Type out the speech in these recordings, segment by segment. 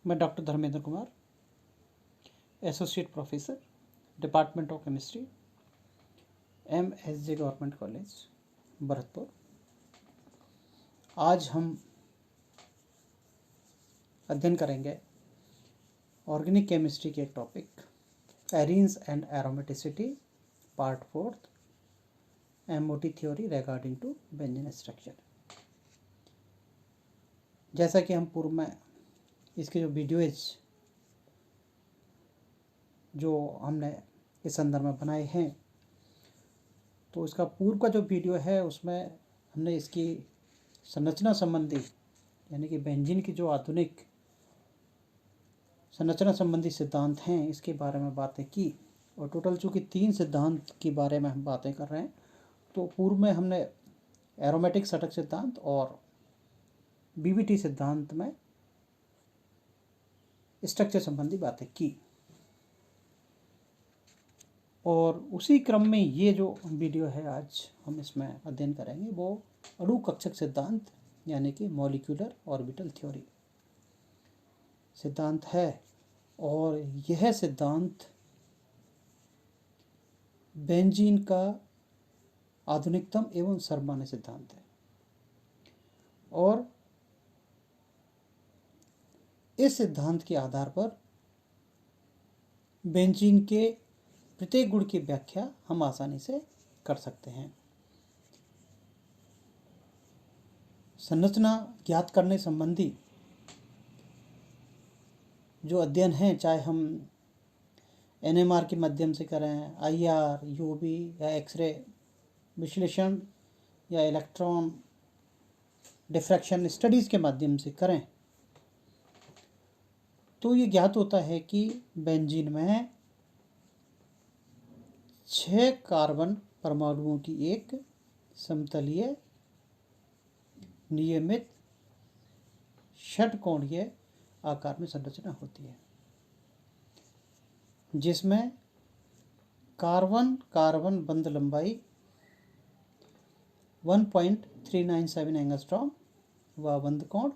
मैं doctor Dharmendra Kumar, associate professor, department of chemistry, MSJ government college, Bharatpur. आज हम अध्ययन करेंगे ऑर्गेनिक केमिस्ट्री के एक topic, arenes and aromaticity, part 4, MOT theory regarding to benzene structure. जैसा कि हम पूर्व में इसके जो वीडियोज जो हमने इस संदर्भ में बनाए हैं, तो इसका पूर्व का जो वीडियो है उसमें हमने इसकी संरचना संबंधी यानी कि बेंजीन की जो आधुनिक संरचना संबंधी सिद्धांत हैं इसके बारे में बातें की। और टोटल चूँकि 3 सिद्धांत के बारे में हम बातें कर रहे हैं, तो पूर्व में हमने एरोमेटिक षटक सिद्धांत और BBT सिद्धांत में स्ट्रक्चर संबंधी बातें की। और उसी क्रम में ये जो वीडियो है आज हम इसमें अध्ययन करेंगे वो अणु कक्षक सिद्धांत यानी कि मॉलिक्यूलर ऑर्बिटल थ्योरी सिद्धांत है। और यह सिद्धांत बेंजीन का आधुनिकतम एवं सर्वमान्य सिद्धांत है। और इस सिद्धांत के आधार पर बेंजीन के प्रत्येक गुण की व्याख्या हम आसानी से कर सकते हैं। संरचना ज्ञात करने संबंधी जो अध्ययन है, चाहे हम NMR के माध्यम से करें, IR, UV या एक्सरे विश्लेषण या इलेक्ट्रॉन डिफ्रैक्शन स्टडीज़ के माध्यम से करें, तो ये ज्ञात होता है कि बेंजीन में 6 कार्बन परमाणुओं की एक समतलीय नियमित षटकोणीय आकार में संरचना होती है, जिसमें कार्बन कार्बन बंध लंबाई 1.397 एंगस्ट्रॉम व बंध कोण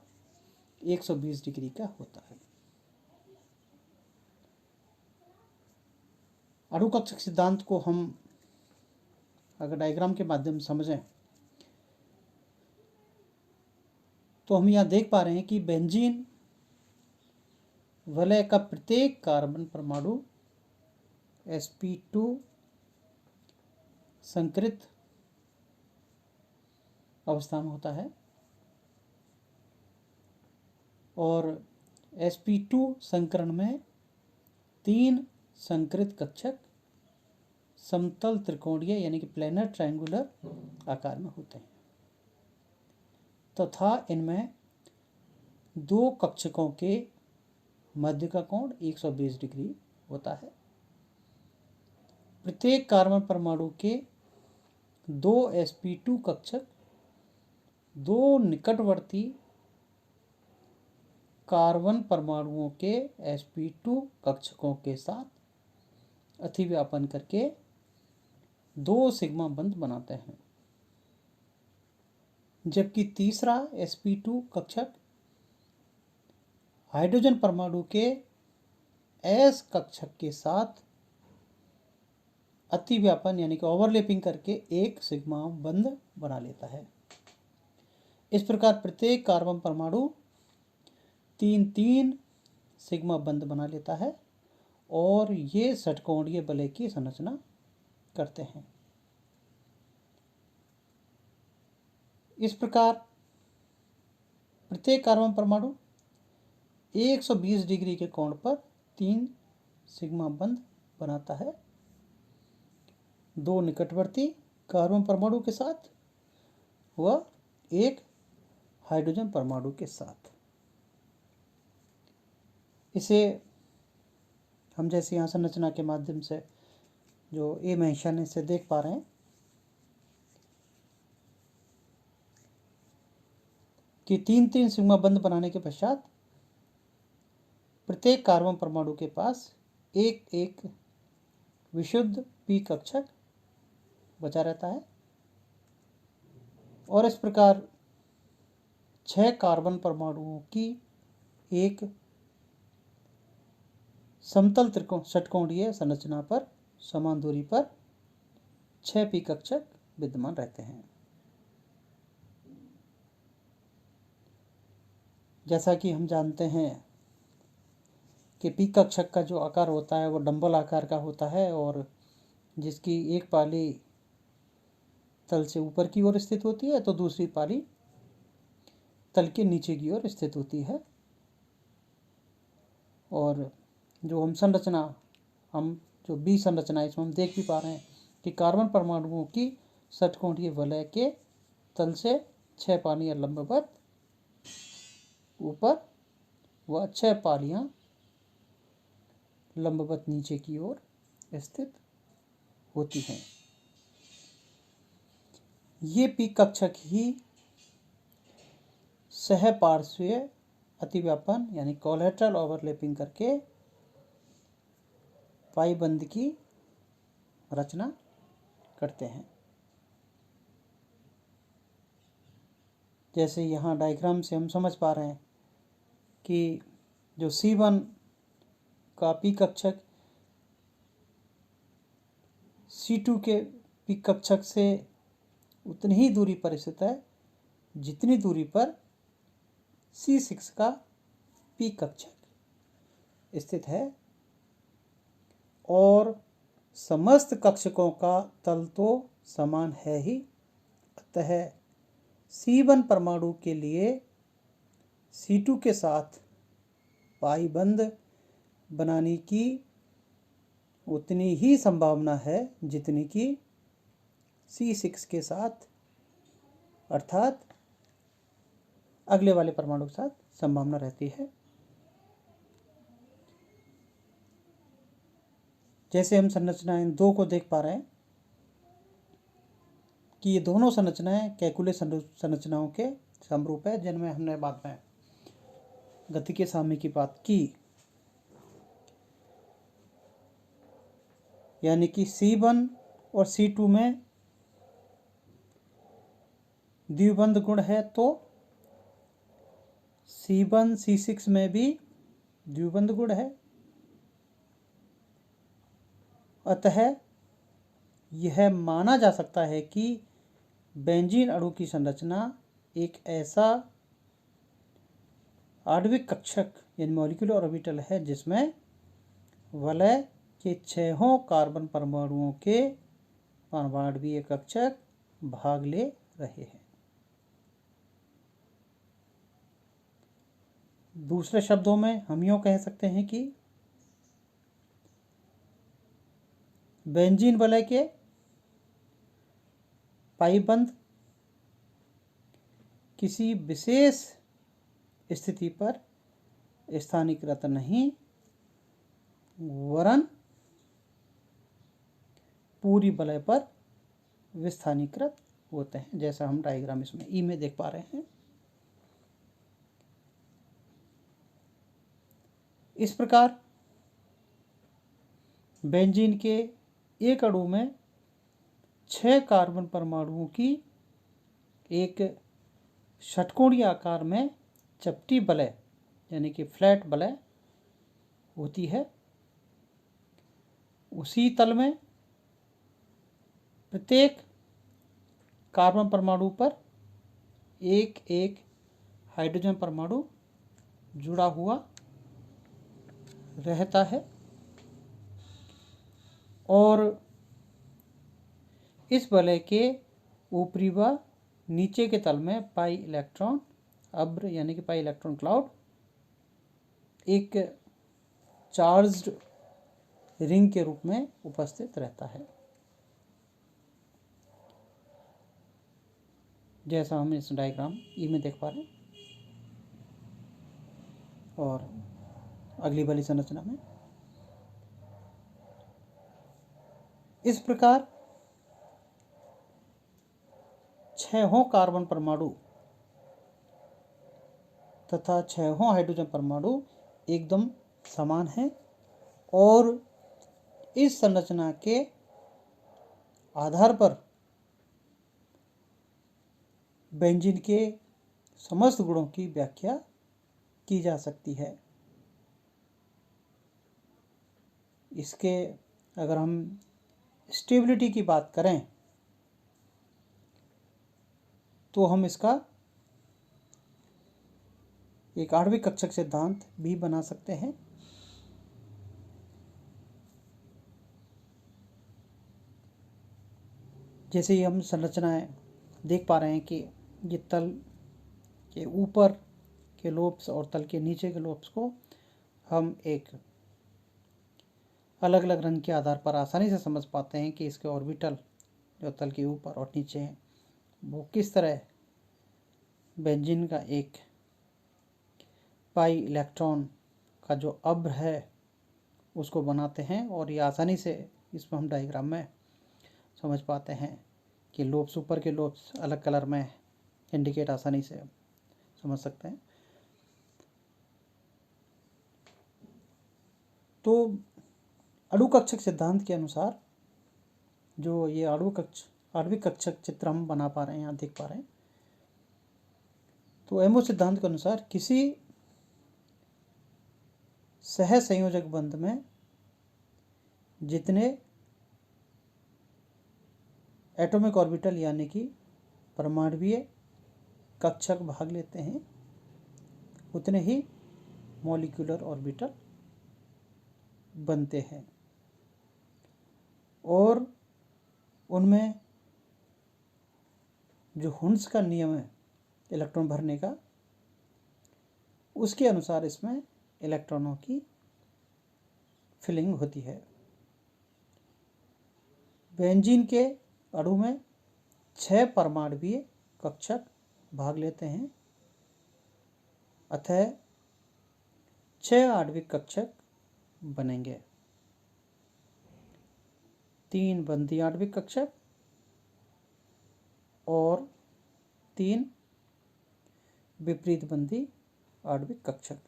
120 डिग्री का होता है। अणु कक्षक सिद्धांत को हम अगर डायग्राम के माध्यम से समझें तो हम यहाँ देख पा रहे हैं कि बेंजीन वलय का प्रत्येक कार्बन परमाणु sp2 संकृत अवस्था में होता है और sp2 संकरण में 3 संकृत कक्षक समतल त्रिकोणीय यानी कि प्लेनर ट्रायंगुलर आकार में होते हैं तथा इनमें 2 कक्षकों के मध्य का कोण 120 डिग्री होता है। प्रत्येक कार्बन परमाणु के 2 sp2 कक्षक 2 निकटवर्ती कार्बन परमाणुओं के sp2 कक्षकों के साथ अतिव्यापन करके 2 सिग्मा बंध बनाते हैं, जबकि तीसरा sp2 कक्षक हाइड्रोजन परमाणु के s कक्षक के साथ अतिव्यापन यानी कि ओवरलैपिंग करके 1 सिग्मा बंध बना लेता है। इस प्रकार प्रत्येक कार्बन परमाणु 3-3 सिग्मा बंध बना लेता है और ये षटकोणीय वलय की संरचना करते हैं। इस प्रकार प्रत्येक कार्बन परमाणु 120 डिग्री के कोण पर 3 सिग्मा बंध बनाता है, 2 निकटवर्ती कार्बन परमाणु के साथ व 1 हाइड्रोजन परमाणु के साथ। इसे हम जैसे यहाँ संरचना के माध्यम से जो मेंशन है इसे देख पा रहे हैं कि 3-3 सिग्मा बंध बनाने के पश्चात प्रत्येक कार्बन परमाणु के पास एक विशुद्ध p कक्षक बचा रहता है और इस प्रकार 6 कार्बन परमाणुओं की एक समतल षटकोणीय संरचना पर समान दूरी पर 6 पी कक्षक विद्यमान रहते हैं। जैसा कि हम जानते हैं कि पी कक्षक का जो आकार होता है वो डंबल आकार का होता है और जिसकी एक पाली तल से ऊपर की ओर स्थित होती है तो दूसरी पाली तल के नीचे की ओर स्थित होती है। और जो हम जो बी संरचना इसमें हम देख भी पा रहे हैं कि कार्बन परमाणुओं की षटकोणीय वलय के तल से 6 पालियां लंबवत ऊपर व 6 पालियां लंबवत नीचे की ओर स्थित होती हैं। ये पी कक्षक ही सहपार्श्वीय अतिव्यापन यानी कोलैटरल ओवरलैपिंग करके पाई बंध की रचना करते हैं। जैसे यहाँ डायग्राम से हम समझ पा रहे हैं कि जो C1 का पी कक्षक C2 के पी कक्षक से उतनी ही दूरी पर स्थित है जितनी दूरी पर C6 का पी कक्षक स्थित है और समस्त कक्षकों का तल तो समान है ही। अतः C1 परमाणु के लिए C2 के साथ पाई बंध बनाने की उतनी ही संभावना है जितनी कि C6 के साथ अर्थात अगले वाले परमाणु के साथ संभावना रहती है। जैसे हम संरचनाएं 2 को देख पा रहे हैं कि ये दोनों संरचनाएं कैलकुलस संरचनाओं के समरूप है जिनमें हमने बाद में गति के साम्य की बात की। यानी कि C1 और C2 में द्विबंध गुण है तो C1 C6 में भी द्विबंध गुण है। अतः यह माना जा सकता है कि बेंजीन अणु की संरचना एक ऐसा आणविक कक्षक यानी मॉलिक्यूलर ऑर्बिटल है जिसमें वलय के 6 कार्बन परमाणुओं के परमाणुीय कक्षक भाग ले रहे हैं। दूसरे शब्दों में हम यूँ कह सकते हैं कि बेंजीन वलय के पाई बंध किसी विशेष स्थिति पर स्थानीकृत नहीं वरन पूरी वलय पर विस्थानीकृत होते हैं, जैसा हम डायग्राम इसमें ई में देख पा रहे हैं। इस प्रकार बेंजीन के एक अणु में 6 कार्बन परमाणुओं की एक षटकोणीय आकार में चपटी वलय यानी कि फ्लैट वलय होती है। उसी तल में प्रत्येक कार्बन परमाणु पर एक एक हाइड्रोजन परमाणु जुड़ा हुआ रहता है और इस वलय के ऊपरी व नीचे के तल में पाई इलेक्ट्रॉन अब्र यानी कि पाई इलेक्ट्रॉन क्लाउड एक चार्ज्ड रिंग के रूप में उपस्थित रहता है, जैसा हम इस डायग्राम ई में देख पा रहे हैं। और अगली वाली संरचना में इस प्रकार 6 कार्बन परमाणु तथा 6 हाइड्रोजन परमाणु एकदम समान हैं और इस संरचना के आधार पर बेंजीन के समस्त गुणों की व्याख्या की जा सकती है। इसके अगर हम स्टेबिलिटी की बात करें तो हम इसका एक आणविक कक्षक सिद्धांत भी बना सकते हैं। जैसे ही हम संरचनाएं देख पा रहे हैं कि ये तल के ऊपर के लोब्स और तल के नीचे के लोब्स को हम एक अलग अलग रंग के आधार पर आसानी से समझ पाते हैं कि इसके ऑर्बिटल जो तल के ऊपर और नीचे हैं वो किस तरह बेंजीन का एक पाई इलेक्ट्रॉन का जो अब्र है उसको बनाते हैं। और ये आसानी से इसमें हम डायग्राम में समझ पाते हैं कि लोब्स, ऊपर के लोब्स अलग कलर में इंडिकेट आसानी से समझ सकते हैं। तो अणुकक्षक सिद्धांत के अनुसार जो ये आणविक कक्षक चित्र हम बना पा रहे हैं, यहाँ देख पा रहे हैं, तो एमओ सिद्धांत के अनुसार किसी सहसंयोजक बंध में जितने एटॉमिक ऑर्बिटल यानी कि परमाणुवीय कक्षक भाग लेते हैं उतने ही मॉलिक्यूलर ऑर्बिटल बनते हैं। और उनमें जो हुंस का नियम है इलेक्ट्रॉन भरने का, उसके अनुसार इसमें इलेक्ट्रॉनों की फिलिंग होती है। बेंजीन के अणु में 6 परमाणुवीय कक्षक भाग लेते हैं, अतः 6 आणविक कक्षक बनेंगे। 3 बंधी आणविक कक्षक और 3 विपरीत बंधी आणविक कक्षक।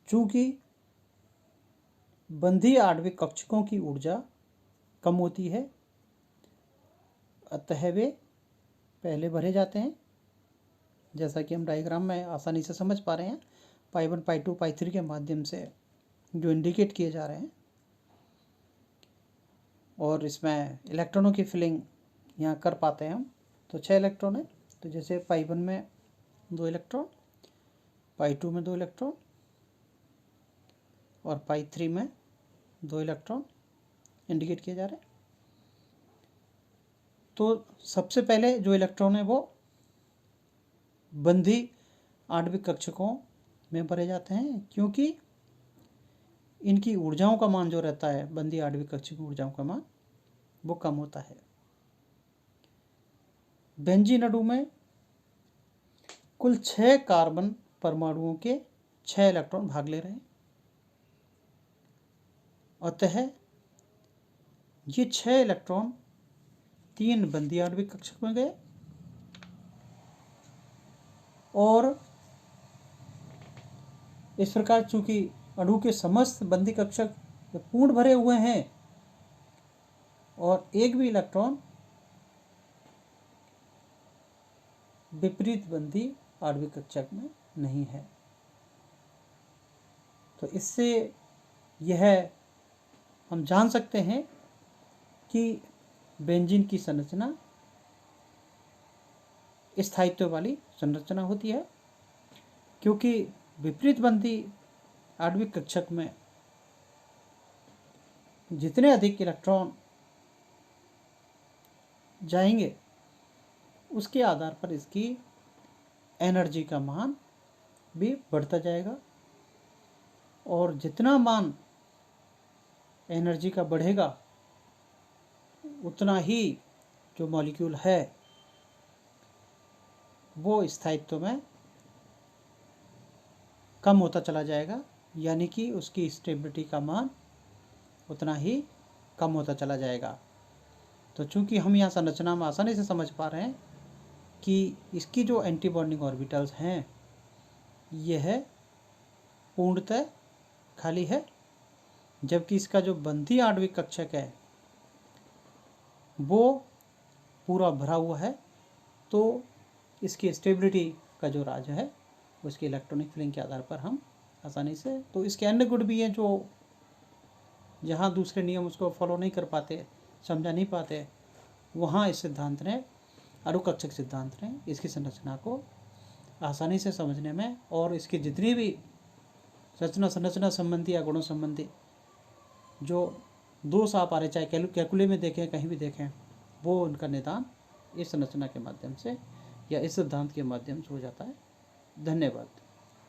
चूंकि बंधी आणविक कक्षकों की ऊर्जा कम होती है अतः वे पहले भरे जाते हैं, जैसा कि हम डायग्राम में आसानी से समझ पा रहे हैं। पाई 1, पाई 2, पाई 3 के माध्यम से जो इंडिकेट किए जा रहे हैं। और इसमें इलेक्ट्रॉनों की फिलिंग यहाँ कर पाते हैं हम। तो 6 इलेक्ट्रॉन है, तो जैसे पाई 1 में 2 इलेक्ट्रॉन, पाई 2 में 2 इलेक्ट्रॉन और पाई 3 में 2 इलेक्ट्रॉन इंडिकेट किए जा रहे हैं। तो सबसे पहले जो इलेक्ट्रॉन है वो बंधी आणविक कक्षकों में भरे जाते हैं, क्योंकि इनकी ऊर्जाओं का मान जो रहता है, बंधी आणविक कक्षक ऊर्जाओं का मान वो कम होता है। बेंजीन अणु में कुल 6 कार्बन परमाणुओं के 6 इलेक्ट्रॉन भाग ले रहे हैं, अतः ये 6 इलेक्ट्रॉन 3 बंधी आणविक कक्षक में गए और इस प्रकार चूंकि अणु के समस्त बंधी कक्षक पूर्ण भरे हुए हैं और एक भी इलेक्ट्रॉन विपरीत बंधी आणविक कक्षक में नहीं है, तो इससे यह हम जान सकते हैं कि बेंजीन की संरचना स्थायित्व वाली संरचना होती है, क्योंकि विपरीत बंधी आणविक कक्षक में जितने अधिक इलेक्ट्रॉन जाएंगे उसके आधार पर इसकी एनर्जी का मान भी बढ़ता जाएगा। और जितना मान एनर्जी का बढ़ेगा उतना ही जो मॉलिक्यूल है वो स्थायित्व में कम होता चला जाएगा, यानी कि उसकी स्टेबिलिटी का मान उतना ही कम होता चला जाएगा। तो चूंकि हम यहाँ संरचना में आसानी से समझ पा रहे हैं कि इसकी जो एंटी बॉन्डिंग ऑर्बिटल्स हैं यह पूर्णतः खाली है, जबकि इसका जो बंधी आणविक कक्षक है वो पूरा भरा हुआ है। तो इसकी स्टेबिलिटी का जो राज है उसकी इलेक्ट्रॉनिक फिलिंग के आधार पर हम आसानी से, तो इसके अन्य गुण भी हैं जो जहाँ दूसरे नियम उसको फॉलो नहीं कर पाते, समझा नहीं पाते, वहाँ इस सिद्धांत ने, अनुकक्षक सिद्धांत ने इसकी संरचना को आसानी से समझने में और इसकी जितनी भी रचना संरचना संबंधी या गुणों संबंधी जो दोष आप आ रहे, चाहे कैलकुले में देखें कहीं भी देखें, वो उनका निदान इस संरचना के माध्यम से या इस सिद्धांत के माध्यम से हो जाता है। धन्यवाद।